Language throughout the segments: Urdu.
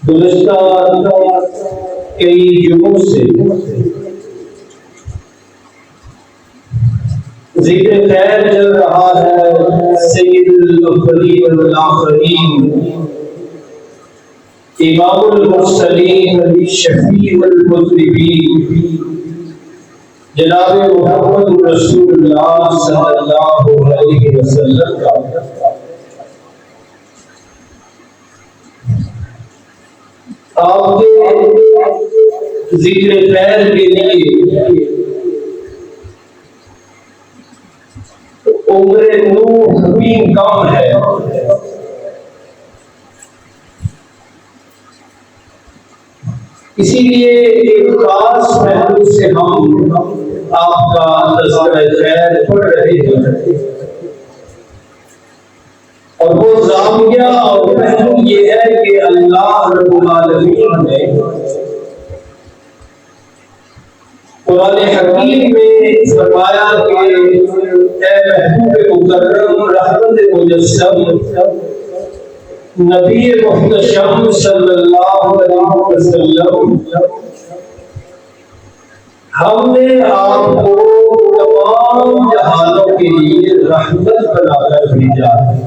گزشتہ کئی جمعوں سے ذکر خیر چل رہا ہے سید الاولین والآخرین، امام المرسلین، شفیع المذنبین، جناب محمد رسول اللہ صلی اللہ علیہ وسلم کا آپ کے ذکر خیر کے لیے عمر نوح بھی کم ہے، اسی لیے ایک خاص پہلو سے ہم آپ کا تذکرہ خیر پڑھ رہے ہیں، اور وہ زاویہ اور پہلو یہ ہے کہ اللہ رب العالمین نے قرآن حکیم میں فرمایا کہ اے محبوب مکرم، رحمت مجسم، نبی محتشم صلی اللہ علیہ وسلم، ہم نے آپ کو تمام جہانوں کے لیے رحمت بنا کر بھیجا ہے۔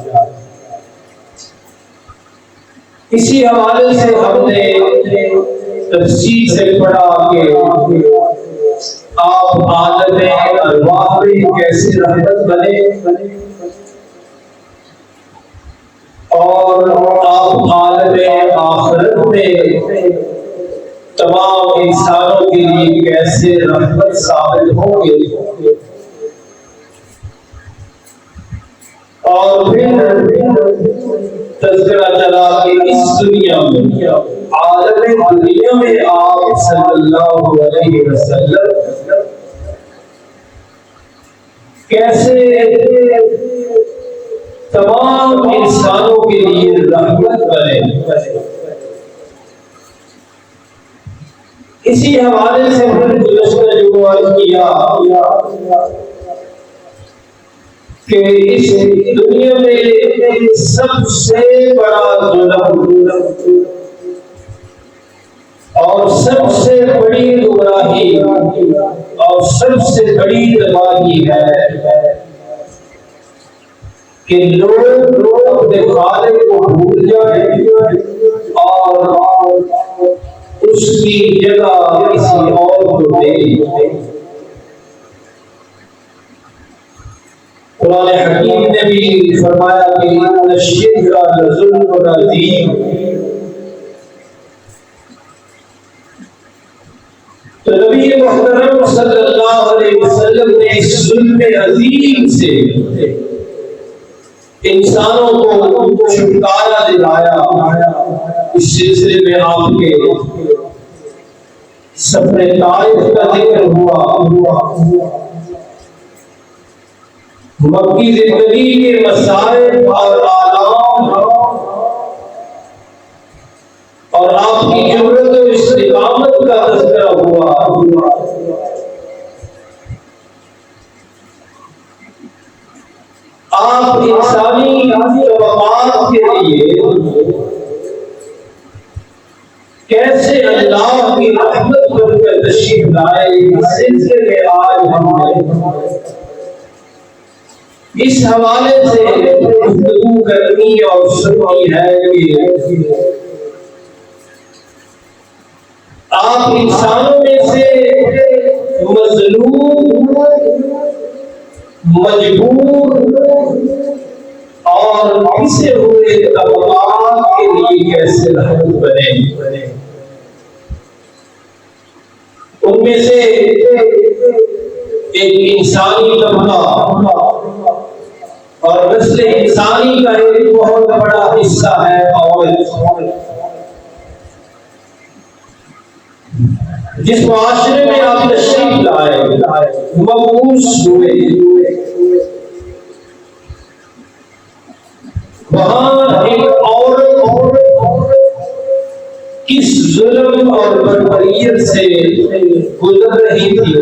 اسی حوالے سے ہم نے تفصیل سے پڑھا کہ آپ عالم ارواح میں کیسے رحمت بنے، اور آپ عالم آخرت میں تمام انسانوں کے لیے کیسے رحمت ثابت ہوں گے، اور پھر تذکرہ چلا کہ اس دنیا میں، عالم دنیا میں آپ صلی اللہ علیہ وسلم کیسے تمام انسانوں کے لیے رحمت بنے۔ اسی حوالے سے پھر گزشتہ جمعہ کیا کہ اس دنیا میں سب سے بڑا ظلم اور سب سے بڑی گمراہی اور سب سے بڑی تباہی ہے کہ لوگ اپنے خالق کو بھول جائیں اور اس کی جگہ کسی اور کو دے۔ قرآن حکیم نے بھی فرمایا کہ ان الشرک لظلم عظیم، تو نبی محترم صلی اللہ علیہ وسلم نے اس ظلم عظیم سے انسانوں کو چھٹکارا دلایا۔ اس سلسلے میں آپ کے سفر طائف کا ذکر ہوا، مکی زندگی کے مسائل اور آلام، اور آپ کی جرأت و استقامت کا تذکرہ ہوا۔ آپ انسانی طبقات کے لیے کیسے اللہ کی رحمت بن کر تشریف لائے، اس سلسلے میں آج ہم نے اس حوالے سے گفتگو کرنی اور سننی ہے کہ آپ انسانوں میں سے مظلوم، مجبور اور پسے ہوئے طبقات کے لیے کیسے رحمت بنے۔ ان میں سے ایک انسانی طبقہ اور نسل انسانی کا ایک بہت بڑا حصہ ہے عورت، جس معاشرے میں آپ تشریف لائے، مبعوث ہوئے، وہاں ایک عورت کس ظلم اور بربریت سے گزر رہی تھی،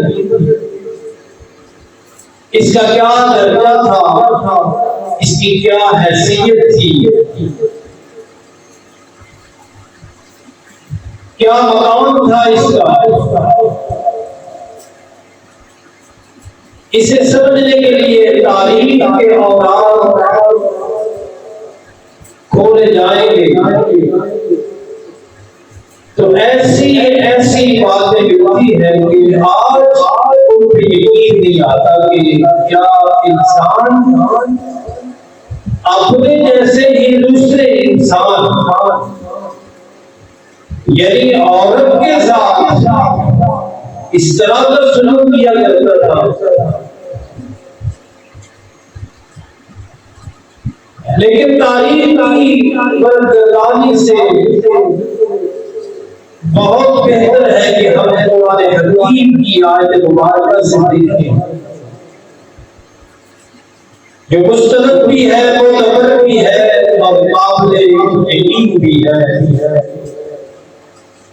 اس کا کیا درجہ تھا، اس کی کیا حیثیت تھی۔ کیا مقام تھا اس کا؟ اسے سمجھنے کے لیے تاریخ کے اوراق کھولے جائیں گے تو ایسی باتیں ملتی ہیں کہ آج ان پہ یقین نہیں آتا کہ کیا انسان اپنے جیسے ہی دوسرے انسان یعنی عورت کے ساتھ اس طرح کا سلوک کیا کرتا تھا. لیکن تاریخ کی بردگانی سے بہت بہتر ہے کہ ہم قرآن حکیم کی آیت مبارکہ سے دیکھیں جو مستند بھی ہے، معتبر بھی ہے اور قابل یقین بھی ہے،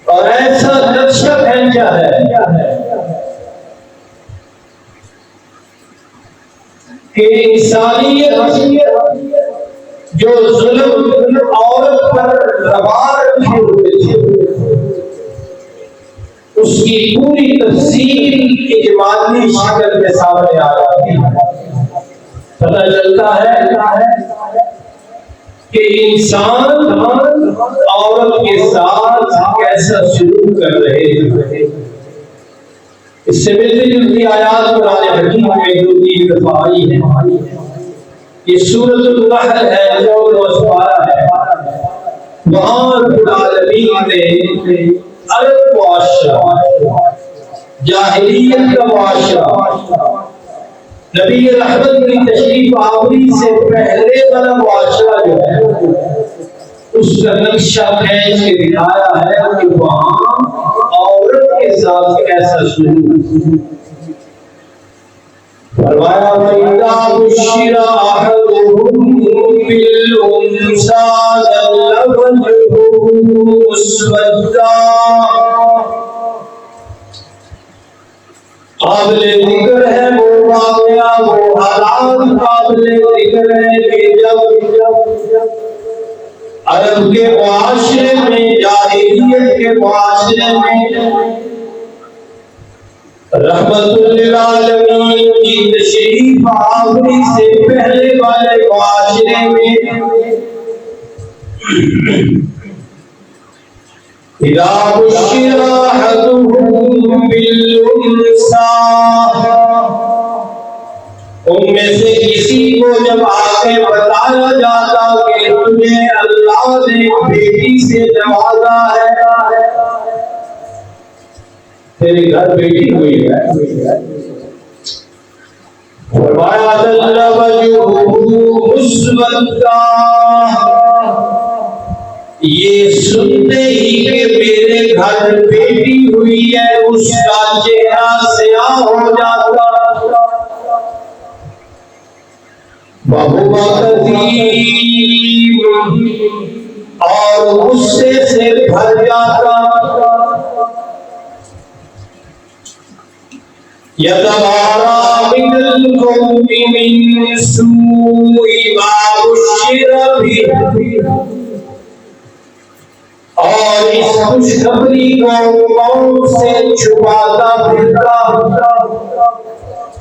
اور ایسا نقشہ کھینچا ہے کہ انسانیت جو ظلم عورت پر روا رکھے ہوئے تھے اس کی پوری تفصیل اجمالی شکل میں سامنے آ جاتی ہے. پتہ چلتا ہے کہ انسان عورت کے ساتھ کیسا سلوک کر رہے ہیں. اس سے ملتی جلتی آیات قرآن حکیم میں 2-3 دفعہ آئی ہیں. یہ سورۃ النحل ہے، 14واں سپارہ ہے. وہاں رب العالمین نے عرب معاشرہ، جاہلیت کا معاشرہ، نبی رحمت کی تشریف آوری سے پہلے والا معاشرہ جو ہے اس کا نقشہ کھینچ کے دکھایا ہے کہ وہاں عورت کے ساتھ کیسا سلوک. فرمایا وَإِذَا بُشِّرَ أَحَدُهُم بِالْأُنثَىٰ ظَلَّ وَجْهُهُ مُسْوَدًّا. قابل ذکر ہے وہ واقعہ، وہ حالات قابل ذکر ہے کہ جب عرب کے معاشرے میں، جاہلیت کے معاشرے میں رحمت للعالمین کی تشریف آوری سے پہلے والے معاشرے میں اذا بشر احدهم بالانثى، ان میں سے کسی کو جب آگے بتایا جاتا کہ تمہیں اللہ نے بیٹی سے نوازا ہے، تیرے گھر بیٹی ہوئی ہے، فرمایا ظل وجهه مسودا، یہ سنتے ہی کہ میرے گھر بیٹی ہوئی ہے اس کا چہرہ سیاہ ہو جاتا، وَهُوَ كَظِيمٌ، اور غصے سے بھر جاتا، يَتَوَارَى مِنَ الْقَوْمِ مِنْ سُوءِ مَا بُشِّرَ بِهِ، اور اس خوشخبری کو قوم سے چھپاتا پھرتا.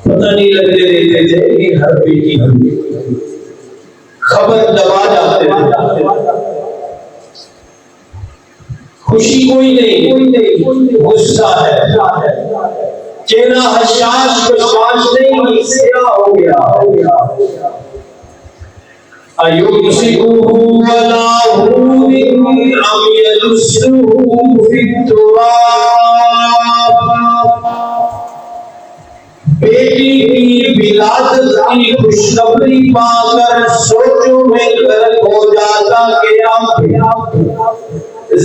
پتہ نہیں لگنے دیتے تھے کہ گھر بیٹی ہوئی، خبر دبا جاتے تھے. خوشی کوئی نہیں، غصہ ہے، چہرہ حشاش بشاش نہیں، سیاہ ہو گیا. أَيُمْسِكُهُ عَلَىٰ هُونٍ أَمْ يَدُسُّهُ فِي التُّرَابِ، بیٹی کی ولادت کی خوشخبری پا کر سوچوں میں غرق ہو جاتا کہ اب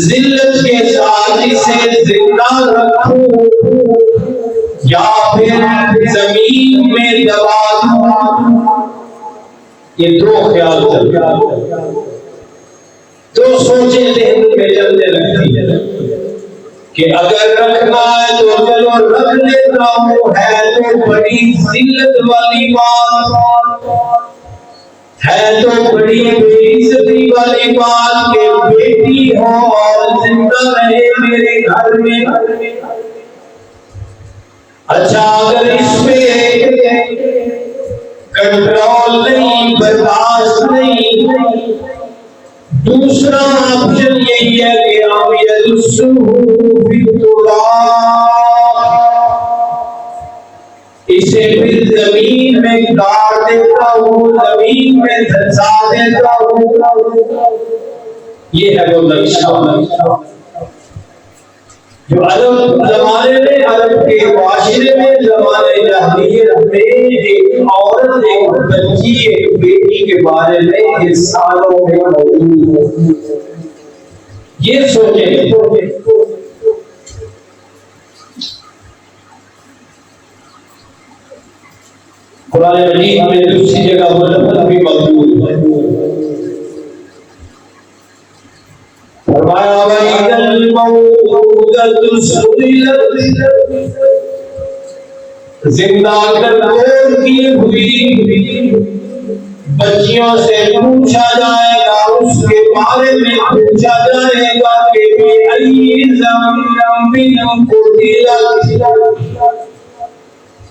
ذلت کے ساتھ اسے زندہ رکھوں یا پھر زمین میں دبا دوں. یہ دو خیال چلتے، دو سوچیں ذہن میں چلنے لگتی ہیں کہ اگر رکھنا ہے تو چلو رکھ لیتا ہوں، ہے تو بڑی ذلت والی بات، ہے تو بڑی بے عزتی والی بات کہ بیٹی ہو اور زندہ رہے میرے گھر میں، اچھا اگر اس پہ کنٹرول نہیں، برداشت نہیں، دوسرا آپشن یہی ہے کہ آپ یدسوہ فی التراب، اسے پھر زمین میں گاڑ دیتا ہوں، زمین میں دھنسا دیتا ہوں۔ یہ ہے وہ نقشہ جو عرب زمانے میں، عرب کے معاشرے میں، زمانے جاہلیت میں ایک عورت، ایک بچی، ایک بیٹی کے بارے میں انسانوں میں موجود ہے۔ یہ سوچیں، قرآن مجید میں دوسری جگہ وہ لفظ بھی موجود ہے، فرمایا وَإِذَا الْمَوْءُودَةُ سُئِلَتْ، زندہ کر کی ہوئی بچیوں سے پوچھا جائے گا، اس کے بارے میں پوچھا جائے گا کہ بِأَيِّ ذَنبٍ قُتِلَتْ،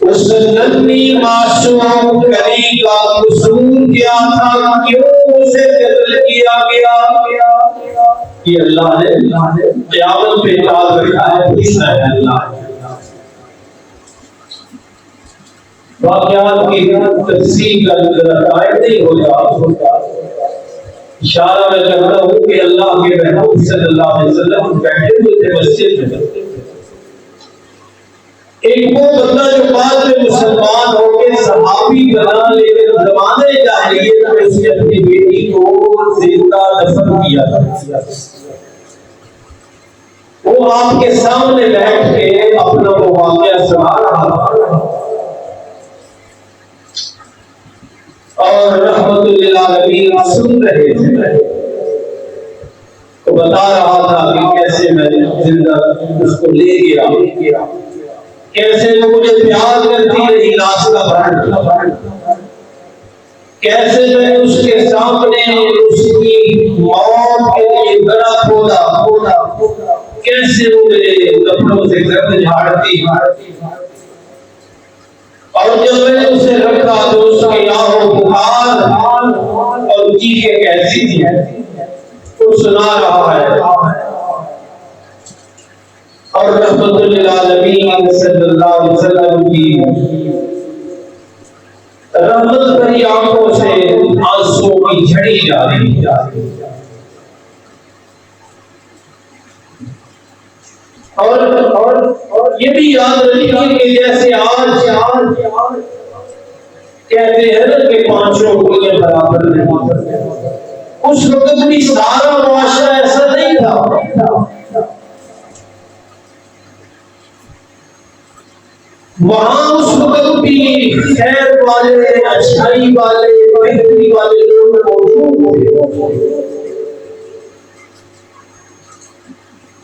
اس ننھی معصوم کلی کا قصور کیا تھا، کیوں اسے قتل کیا گیا؟ یہ اللہ نے قیامت پہ یاد رکھا ہے، پوچھنا ہے اللہ۔ واقعات کی تفصیل کا ٹائم نہیں ہوتا، اشارہ میں کرتا ہوں کہ اللہ کے محبوب صلی اللہ علیہ وسلم بیٹھے ہوئے تھے مسجد میں، ایک وہ بندہ جو بعد میں مسلمان ہو کے صحابی بنا، لیکن زمانے جاہلیت میں اس نے اپنی بیٹی کو زندہ دفن کیا تھا۔ وہ آپ کے سامنے بیٹھ کے اپنا وہ واقعہ سنا رہا تھا، اور رحمت للعالمین سن رہے تھے، تو بتا رہا تھا کہ کیسے میں زندہ اس کو لے گیا، کیسے وہ مجھے پیار کرتی رہی راستہ بھر، کیسے میں اس کے سامنے اس کی موت کے لیے گڑا کھودا، کیسے وہ میرے کپڑوں سے گرد جھاڑتی، اور جب میں نے اسے رکھا تو اس کی آہوں پکار اور چیخیں کیسی تھی، وہ سنا رہا ہے۔ اور رحمت للعالمین صلی اللہ علیہ وسلم کی رحمت بھری آنکھوں سے آنسو کی جھڑی جا رہی ہے، اور یہ بھی یاد رکھیے کہ جیسے آج کہتے ہیں نا کہ پانچوں انگلیاں برابر نہیں، اس وقت بھی سارا معاشرہ ایسا نہیں تھا، وہاں اس وقت بھی خیر والے، اچھائی والے، بہتری والے لوگ موجود تھے۔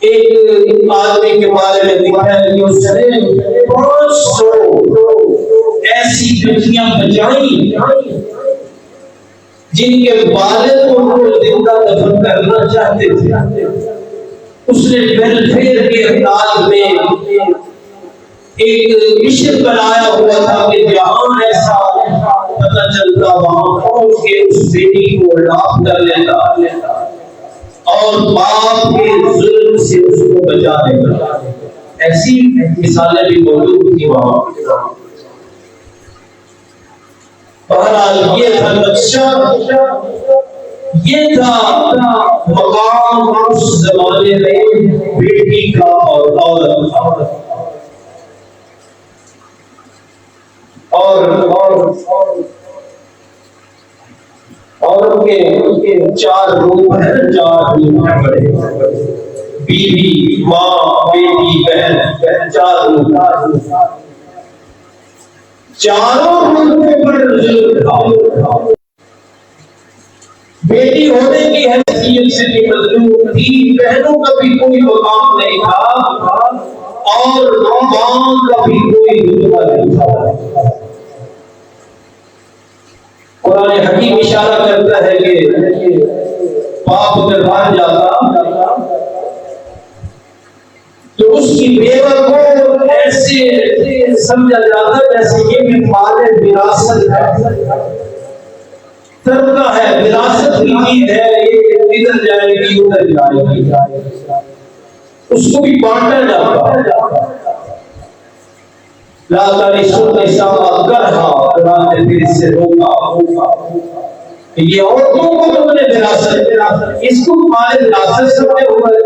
ایک آدمی کے بارے میں لکھا ہے کہ اس نے 500 ایسی بچیاں بچائیں جن کے والد ان کو زندہ دفن کرنا چاہتے تھے۔ اس نے ویلفیئر کے انداز میں ایک مشن بنایا ہوا تھا کہ جہاں ایسا پتہ چلتا وہاں پہنچ کے اس بیٹی کو اڈاپٹ کر لیتا اور باپ کے ظلم سے اس کو بچا دیتا۔ ایسی مثالیں بھی موجود تھی وہاں۔ بہرحال یہ تھا نقشہ، یہ تھا مقام اس زمانے میں بیٹی کا اور عورت کا۔ اور ان کے 4 روپ ہیں، 4 روپ ہیں بڑے، بیوی، ماں، بیٹی، بہن، 4 روپ، چاروں روپوں پر ظلم تھا۔ بیٹی ہونے کی حیثیت سے بھی مظلوم تھی، بہنوں کا بھی کوئی مقام نہیں تھا، اور ماں کا بھی کوئی رتبہ نہیں تھا۔ قرآن حکیم اشارہ کرتا ہے کہ باپ اگر مر جاتا تو اس کی بیوہ کو ایسے سمجھا جاتا جیسے یہ بھی مال وراثت ہے، ترکہ ہے، وراثت کی چیز ہے، یہ ادھر جائے گی ادھر جائے گی، اس کو بھی بانٹا جاتا۔ لا ترثوا النساء کرہا، قرآن نے پھر اس سے روکا کہ یہ عورتوں کو تم نے وراثت، اس کو مال وراثت سمجھے ہوئے۔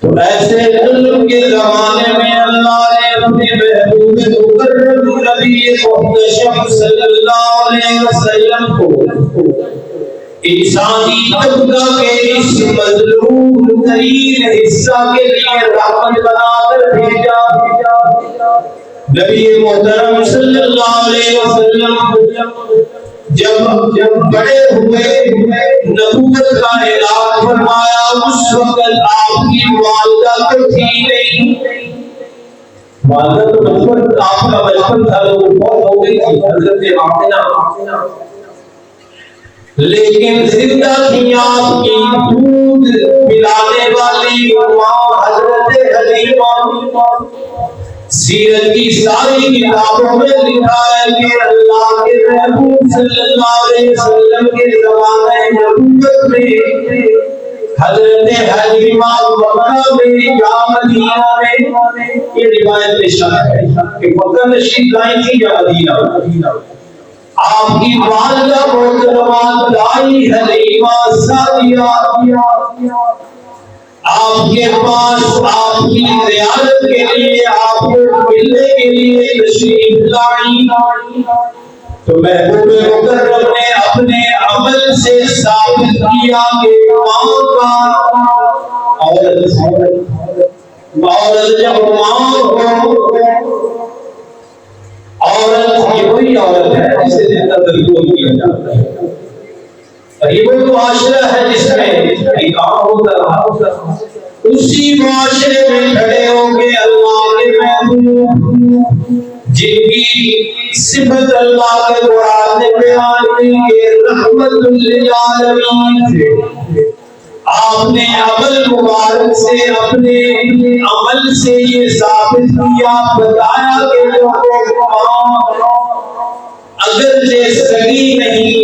تو ایسے ظلم کے زمانے میں اللہ نے اپنے محبوب مکرم نبی محتشم صلی اللہ علیہ وسلم کو انسانی طبقہ کے اس مظلوم ترین حصہ کے لیے رحمت بنا کر بھیجا۔ نبی محترم صلی اللہ علیہ وسلم جب بڑے ہوئے، نبوت کا اعلان فرمایا، اس وقت آپ کی والدہ تو تھی نہیں، والدہ تو بچپن آپ کا بچپن تھا، وہ بہت ہو گئی تھی حضرت آمنہ، لیکن زندہ تھی آپ کی دودھ پلانے والی ماں حضرت حلیمہ۔ سیرت کی ساری کتابوں میں لکھا ہے کہ اللہ کے محبوب صلی اللہ علیہ وسلم کے زمانے نبوت میں حضرت حلیمہ مکہ میں یا مدینہ میں، یہ روایت پیش ہے کہ مکہ نشین لائی تھی یا مدینہ، آپ کی والدہ محترمہ دائی حلیمہ سعدیہ آپ کے پاس آپ کی زیارت کے لیے، آپ کو ملنے کے لیے تشریف لائی، تو محبوب مکرم نے اپنے عمل سے ثابت کیا کہ ماں کا عورت جب ماں ہو، عورت یہ وہی عورت ہے جسے زندہ درگور کیا جاتا ہے، یہ وہ معاشرہ ہے جس میں نکاح ہوتا رہا، اسی معاشرے میں کھڑے ہو کے اللہ کے محبوب جن کی صفت اللہ کے قرآن نے بیان کی کہ رحمت للعالمین تھے، آپ نے عمل مبارک سے اپنے عمل سے یہ ثابت کیا، بتایا کہ اگرچہ سگی نہیں،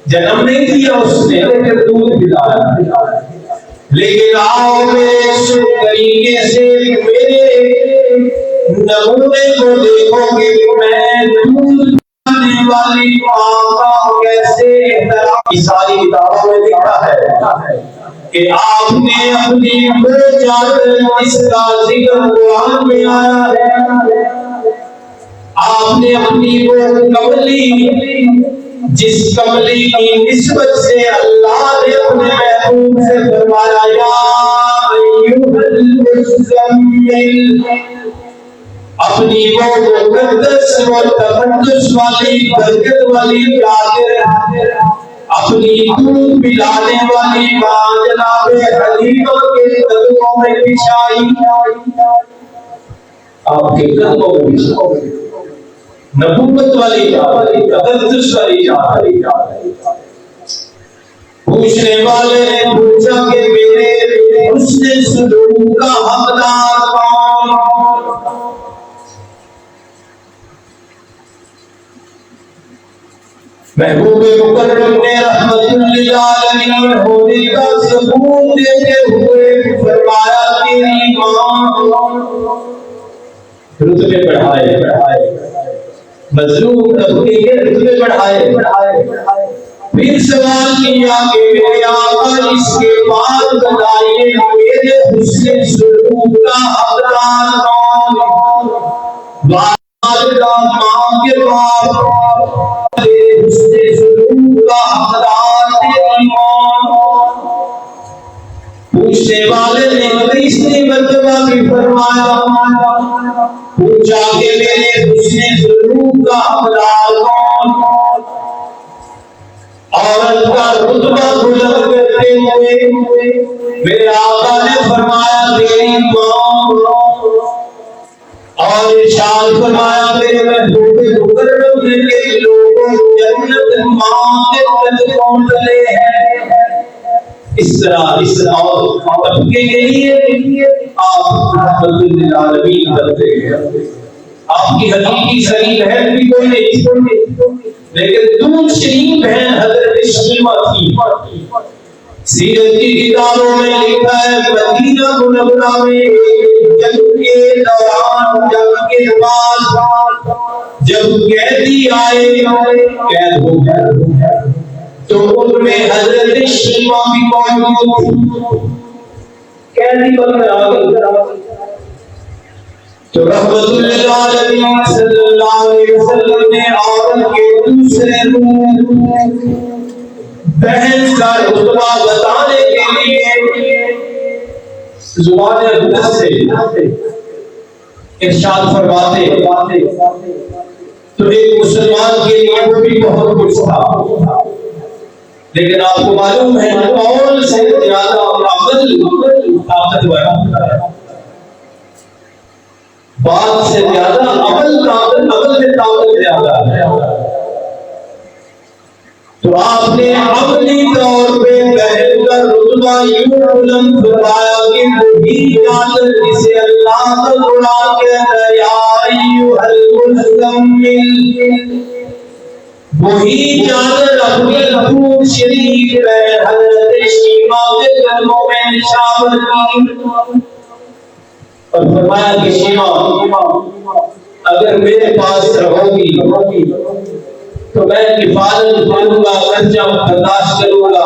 جنم نہیں دیا اس نے لیکن دودھ پلایا، لیکن آؤ میرے طریقے سے میرے نمونے کو دیکھو کہ میں دودھ پلانے والی ماں کا کیسے احترام، ساری کتابوں میں لکھا ہے کہ آپ نے اپنی وہ چادر جس کا ذکر قرآن میں آیا ہے، آپ نے اپنی وہ کملی جس کملی کی نسبت سے اللہ نے اپنے محبوب سے فرمایا یا ایھا المزمل، اپنی وہ مقدس و تقدس والی برکت والی چادر اپنی دودھ پلانے والی ماں جناب حلیمہ کے قدموں میں بچھائی، آپ کے قدموں میں بچھائی، نبوت والی تقدس والی چادر۔ پوچھنے والے نے پوچھا کہ میرے حسن سلوک کا حقدار کون؟ محبوب مکرم نے رحمت للعالمین ہونے کا ثبوت دیتے ہوئے فرمایا تیری ماں، رتبے بڑھائے، مظلوم طبقے کے رتبے بڑھائے، پھر سوال کیا کہ میرے آقا اس کے بعد بتائیے میرے حسن سلوک کا حقدار کون؟ والدہ ماں کے باپ، میرے حسن سلوک کا حقدار تیری ماں۔ پوچھنے والے نے تیسری مرتبہ بھی فرمایا، پوچھا کہ میرے حسن سلوک کا حقدار کون؟ عورت کا رتبہ بلند کرتے ہوئے میرے آقا نے فرمایا تیری ماں، اور اور ارشاد فرمایا میرے محبوب مکرم کے لوگوں جنت ماں کے تک پہنچ رہے ہیں. اس طرح اور طبقے کے لیے آپ رحمت للعالمین بنتے ہیں. آپ کی حقیقی صحیح بہن بھی کوئی نہیں, لیکن دور شریف بہن حضرت شیمہ تھی. سیرت کی کتابوں میں لکھا ہے مدینہ منورہ میں جنگ کے دوران, جنگ کے بعد جب قیدی آئے, قید ہو گئے, تو ان میں حضرت شیمہ بھی موجود تھی. قیدی بن کر آ گئی تو رحمت للعالمین صلی اللہ علیہ وسلم نے عورت کے دوسرے روح بہن کا رتبہ بتانے کے لیے زبان اقدس سے ارشاد فرماتے تو ایک مسلمان کے لیے وہ بھی بہت کچھ تھا, لیکن آپ کو معلوم ہے قول سے زیادہ عمل طاقتور ہے, بات سے زیادہ عمل میں طاقت زیادہ ہے. تو آپ نے عملی طور پہ بہن کا رتبہ یوں بلند فرمایا کہ وہی چادر جسے اللہ کا قرآن کہتا ہے یا ایھا المزمل, وہی چادر اپنی دور شریف بہن حضرت شیمہ کے قدموں میں نشاور کی اور فرمایا کہ شیمہ اگر میرے پاس رہو گی تو میں حفاظت کروں گا, خرچہ برداشت کروں گا,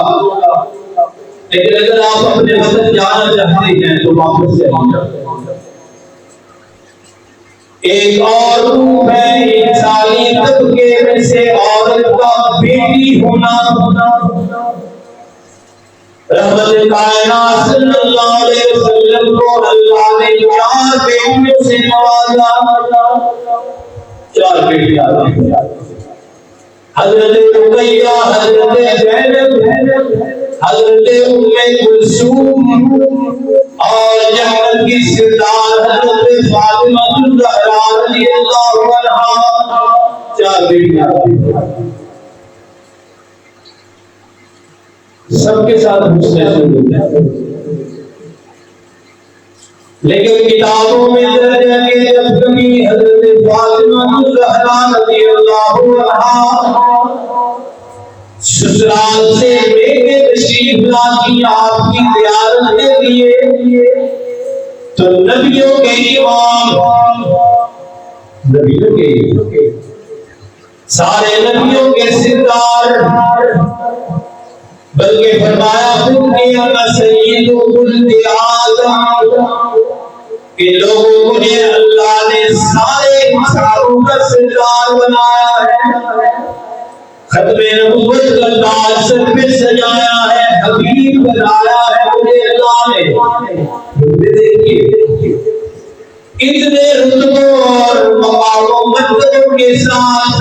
لیکن اگر آپ اپنے وطن جانا چاہتے ہیں تو واپس سے آ جاؤ. ایک اور روح ہے انسانی طبقے میں سے عورت کا بیٹی ہونا. رحمت کائنات صلی اللہ علیہ وسلم کو اللہ نے 4 بیٹیوں سے نوازا. 4 بیٹیاں حضرت رقیہ, حضرت زینب, حضرت ام کلثوم اور جنت کی سردار حضرت فاطمہ الزہرا رضی اللہ عنہا. 4 بیٹیاں سب کے ساتھ حسن سلوک ہے, لیکن کتابوں میں درج ہے کہ جب کبھی حضرت فاطمہ الزہرا رضی اللہ عنہا سسرال سے میکے تشریف لاتی آپ کی زیارت کے لیے تو نبیوں کے امام, نبیوں کے سارے نبیوں کے سردار, بلکہ فرمایا انا سید ولد آدم کہ لوگوں مجھے اللہ نے سارے انسانوں کا سردار بنایا ہے, ختم نبوت کا تاج سر پہ سجایا ہے, حبیب بنایا ہے مجھے اللہ نے. دیکھیے اتنے رتبوں اور مقاموں مرتبوں کے ساتھ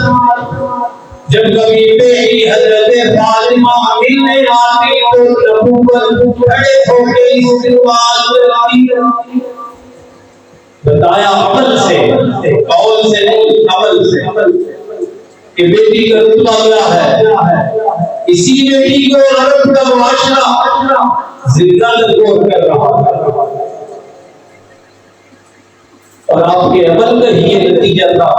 جب کبھی بیٹی حضرت فاطمہ ملنے آتی تو نبوت کھڑے ہو کے استقبال کرتی. بتایا عمل سے, قول سے نہیں, عمل سے کہ بیٹی کا رتبہ کیا ہے. اسی بیٹی کو عرب کا معاشرہ زندہ لگور کر رہا ہے اور آپ کے عمل کا ہی یہ نتیجہ تھا.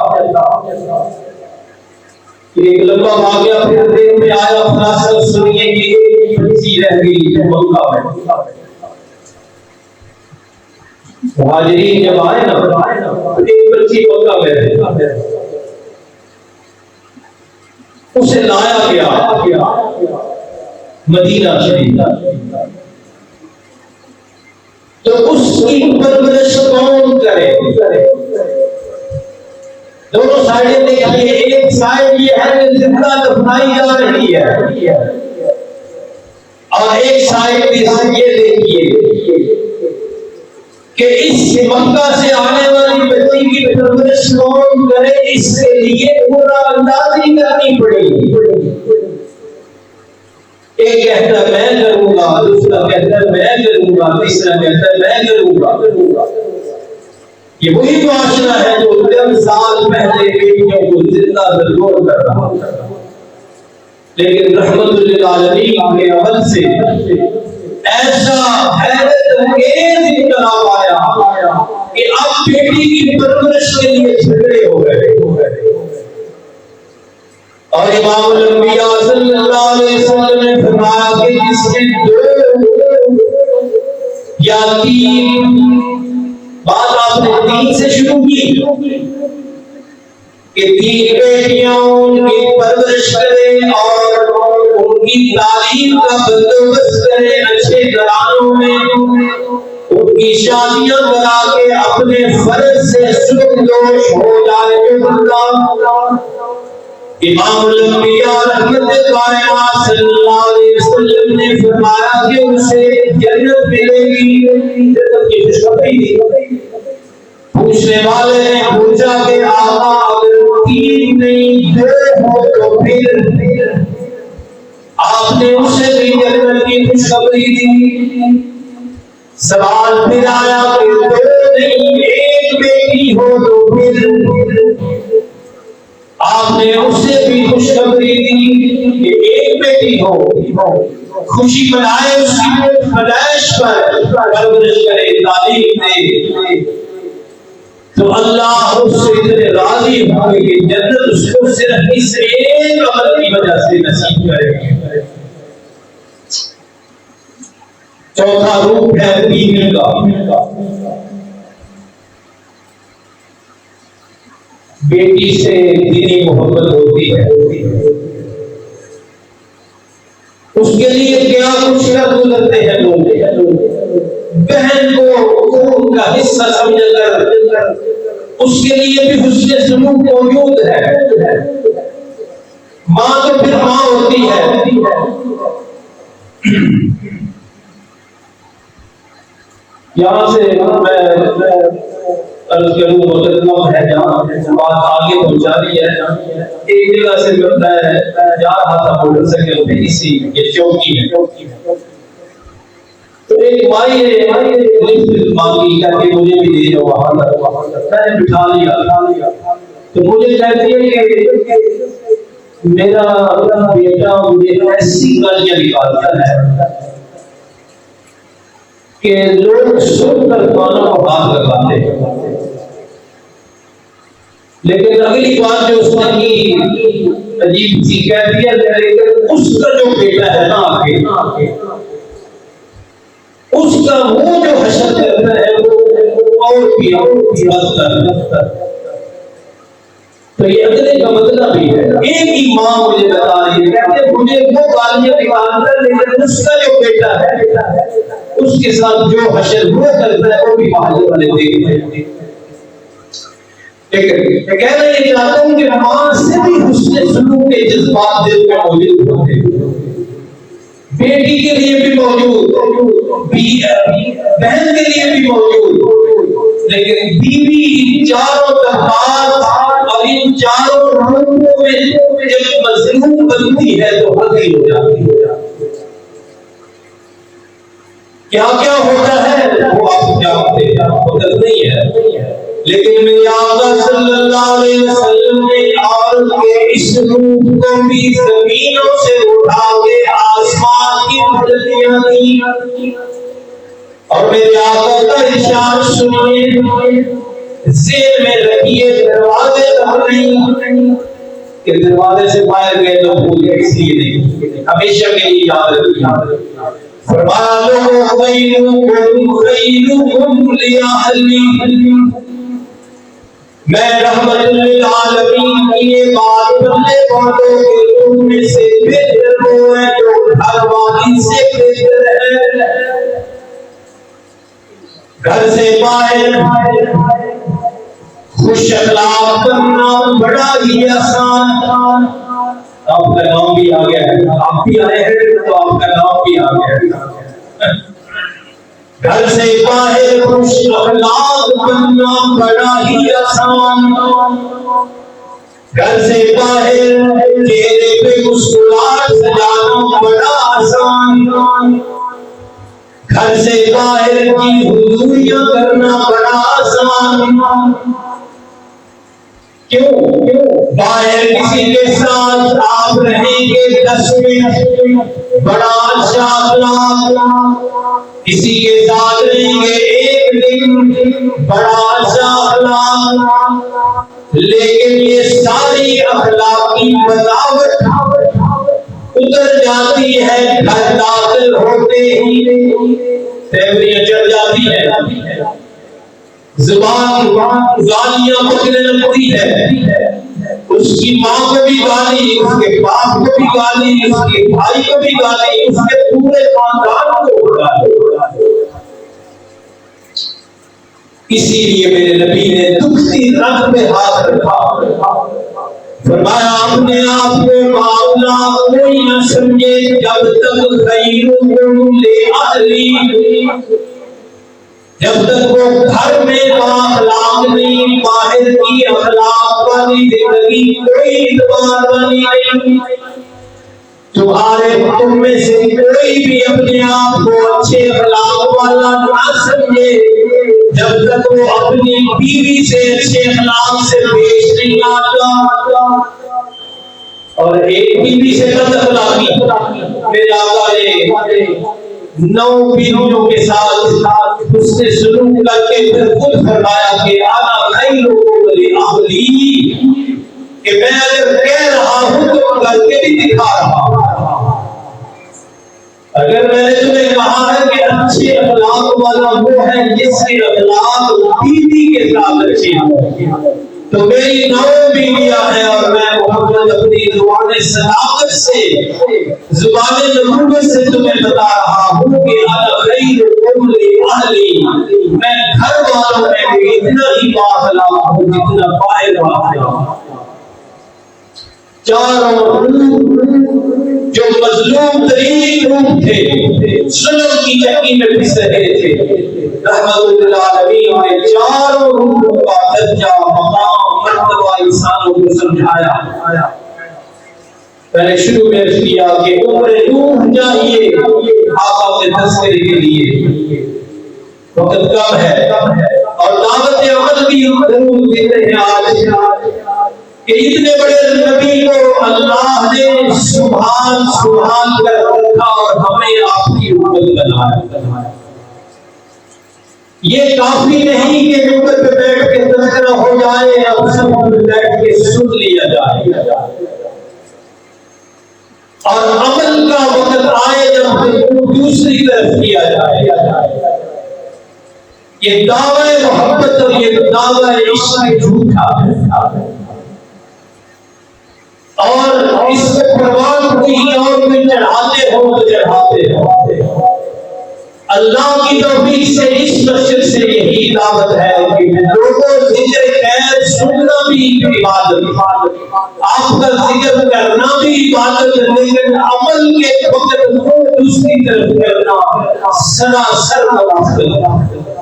ایک لمبا واقعہ پھر دین میں آیا, خلاصہ سنیے کہ ایک بچی رہ گئی مکہ میں. مہاجرین جب آئے نا ایک بچی مکہ میں رہے, اسے لایا گیا مدینہ شریف, تو اس کی پرورش کون کرے. دونوں سائڈیں دیکھیے, ایک سائڈ یہ ہے کہ زندہ دفنائی جا رہی ہے اور ایک سائڈ یہ دیکھیے کہ اس مکہ سے آنے والی بچی کی پرورش کون کرے. اس کے لیے پورا اندازی کرنی پڑے گی. ایک کہتا ہے میں کروں گا, دوسرا کہتا ہے میں کروں گا, تیسرا کہتا ہے میں کروں گا. یہ وہی معاشرہ ہے جو چند سال پہلے بیٹیوں کو زندہ درگور کر رہا تھا، لیکن رحمت للعالمین کے عمل سے ایسا حیرت انگیز انقلاب آیا کہ اب بیٹی کی پرورش کے لیے جھگڑے ہو گئے، اور امام الانبیاء صلی اللہ علیہ وسلم نے فرمایا کہ جس نے 2 یا 3 بات آپ نے 3 سے شروع کی کہ 3 بیٹیاں ان کی پرورش کریں اور ان کی تعلیم کا بندوبست کریں، اچھے گھرانوں میں ان کی شادیاں کرا کے اپنے فرض سے سرگزوش ہو جائے اللہ۔ امام الانبیاء رحمت کائنات صلی اللہ علیہ وسلم نے فرمایا کہ اسے جنت ملے گی، جنت کی خوشخبری دی۔ پوچھنے والے نے پوچھا کہ آقا اگر 3 نہیں 2 ہو تو پھر؟ آپ نے اسے بھی جنت کی خوشخبری دی۔ سوال پھر آیا کہ 2 نہیں 1 بیٹی ہو تو پھر؟ آپ نے اسے بھی خوشخبری دی کہ 1 بیٹی ہو، خوشی منائے، اس کی پیدائش پر پرورش کرے، تعلیم دے، تو اللہ اس سے اتنے راضی ہوں گے کہ جنت اس کو صرف اس ایک عمل کی وجہ سے نصیب کرے گی۔ چوتھا روپ ہے دین کا۔ بیٹی سے دینی محبت ہوتی ہے، اس کے لیے کیا کچھ کر گزرتے ہیں لوگ، بہن کو خون کا حصہ سمجھ کر اس کے لیے بھی حسن سلوک موجود ہے۔ ماں تو پھر ماں ہوتی ہے۔ یہاں سے میں عرض کروں مقدمہ ہے جہاں بات آگے پہنچا رہی ہے، ایک جگہ سے میں جا رہا تھا موٹر سائیکل پہ، اسی یہ چوکی ہے، تو ایک مائی نے لفٹ مانگی کہ مجھے بھی دے دو وہاں تک، میں نے بٹھا لیا، تو مجھے کہتی ہے کہ میرا بیٹا مجھے ایسی گالیاں نکالتا ہے کہ لوگ سن کر کانوں کو ہاتھ لگاتے ہیں، لیکن اگلی بات جو اس نے کی عجیب سی کیفیت ہے، لیکن اس کا جو بیٹا ہے نا آگے، اس کا وہ جو حشر کرتا ہے وہ اور بھی بدتر۔ تو یہ اگلے کا مطلب بھی ہے، ایک ہی ماں مجھے بتا رہی ہے، کہتے مجھے وہ گالیاں نکالتا، لیکن اس کا جو بیٹا ہے اس کے ساتھ جو حشر وہ کرتا ہے وہ بھی محلے والے دیکھتے ہیں۔ لیکن کہنا یہ چاہتا ہوں کہ ماں سے بھی حسن سلوک کے جذبات دل میں موجود ہوتے ہیں، بیٹی کے لیے بھی موجود، بہن کے لیے بھی موجود، لیکن بیوی ان چاروں طبقات اور ان چاروں روپوں میں جب مظلوم بنتی ہے تو حقیر ہو جاتی ہے۔ کیا کیا ہوتا ہے وہ آپ جانتے ہیں، مدد نہیں ہے، لیکن میرے آقا صلی اللہ علیہ وسلم نے عورت کے اس روپ کو بھی زمینوں سے اٹھا کے آسمان کی بلندیاں دی، اور میرے آقا کا ارشاد سنیے، ذہن میں رکھیے، دروازے تک نہیں کہ دروازے سے باہر گئے تو بھول گئے، اس لیے نہیں، ہمیشہ کے لیے یاد رکھیے۔ فرمایا لوگوں خیرکم لأہلی، میں رحمت للعالمین کی یہ بات بننے والوں کہ تم میں سے بہتر وہ ہے جو گھر والی سے بہتر ہے۔ گھر سے باہر خوش اخلاق کرنا بڑا ہی آسان، آپ کا نام بھی آ گیا ہے، آپ بھی آئے ہیں تو آپ کا نام بھی آ گیا ہے۔ گھر سے باہر خوش اخلاق بننا بڑا ہی آسان، گھر سے باہر چہرے پہ مسکراہٹ سجانا بڑا آسان، گھر سے باہر کی حضوریاں کرنا بڑا آسان. کیوں؟ باہر کسی کے ساتھ آپ رہیں گے 10 منٹ بڑا اچھا اخلاق، کسی کے ساتھ رہیں گے 1 دن بڑا اچھا اخلاق، لیکن یہ ساری اخلاقی بناوٹ اتر جاتی ہے گھر داخل ہوتے ہی، تیوریاں چڑھ جاتی ہے، زبان گالیاں بکنے لگتی ہے، اس کی ماں کو بھی گالی، اس کے باپ کو بھی گالی، اس کے بھائی کو بھی گالی، اس کے پورے خاندان کو گالی. اسی لیے میرے نبی نے دکھتی رگ پہ ہاتھ رکھا، فرمایا اپنے آپ کو معاملہ کوئی نہ سمجھے جب تک خیرکم لأہلی، جب تک وہ گھر میں بااخلاق نہیں، باہر کی اخلاق والی زندگی کوئی اعتبار والی نہیں. تمہارے تم میں سے کوئی بھی اپنے آپ کو اچھے اخلاق والا نہ سمجھے جب تک وہ اپنی بیوی سے اچھے اخلاق سے پیش نہیں آتا. اور ایک بیوی سے بد اخلاقی، میرے آقا نے 9 بیویوں کے ساتھ اس نے سلوک کر کے پھر خود فرمایا کہ انا خیرکم لأہلی، کہ میں اگر کہہ رہا ہوں تو کر کے بھی دکھا رہا ہوں. اگر میں نے تمہیں کہا ہے کہ اچھے اخلاق والا وہ ہے جس کے اخلاق بیوی کے ساتھ اچھے ہیں، تو میری 9 بیویاں ہیں اور میں محمد اپنی زبان صداقت سے، زبان نبوت سے تمہیں بتا رہا ہوں کہ انا خیرکم لأہلی، میں گھر والوں میں بھی اتنا ہی بااخلاق ہوں جتنا باہر والا. چاروں روح جو مظلوم ترین روح تھے، ظلم کی چکی میں پس رہے تھے، رحمت للعالمین نے چاروں روحوں کا درجہ مقام مرتبہ انسانوں کو سمجھایا. پہلے شروع میں عرض کیا کہ عمر نوح چاہیے آقا کے تذکرے کے لیے، وقت کم ہے اور دعوت عمل بھی ضرور دیتے ہیں آج کہ اتنے بڑے نبی کو اللہ نے سبحان سبحان کر رکھا اور ہمیں آپ کی امت بنایا. یہ کافی نہیں کہ ممبر پہ بیٹھ کے تذکرہ ہو جائے اور سب بیٹھ کے سن لیا جائے، اور عمل کا وقت آئے جب دوسری طرف کیا جائے. یہ دعوی محبت اور یہ دعوی عشق جھوٹا ہے، اور اس کو قربان کوئی اور کوئی چڑھاتے ہو تو چڑھاتے ہو. اللہ کی توفیق سے اس مسجد سے یہی دعوت ہے کہ لوگوں ذکر خیر سننا بھی عبادت، آپ کا ذکر کرنا بھی عبادت، لیکن عمل کے وقت کو دوسری طرف کرنا سراسر منافقت.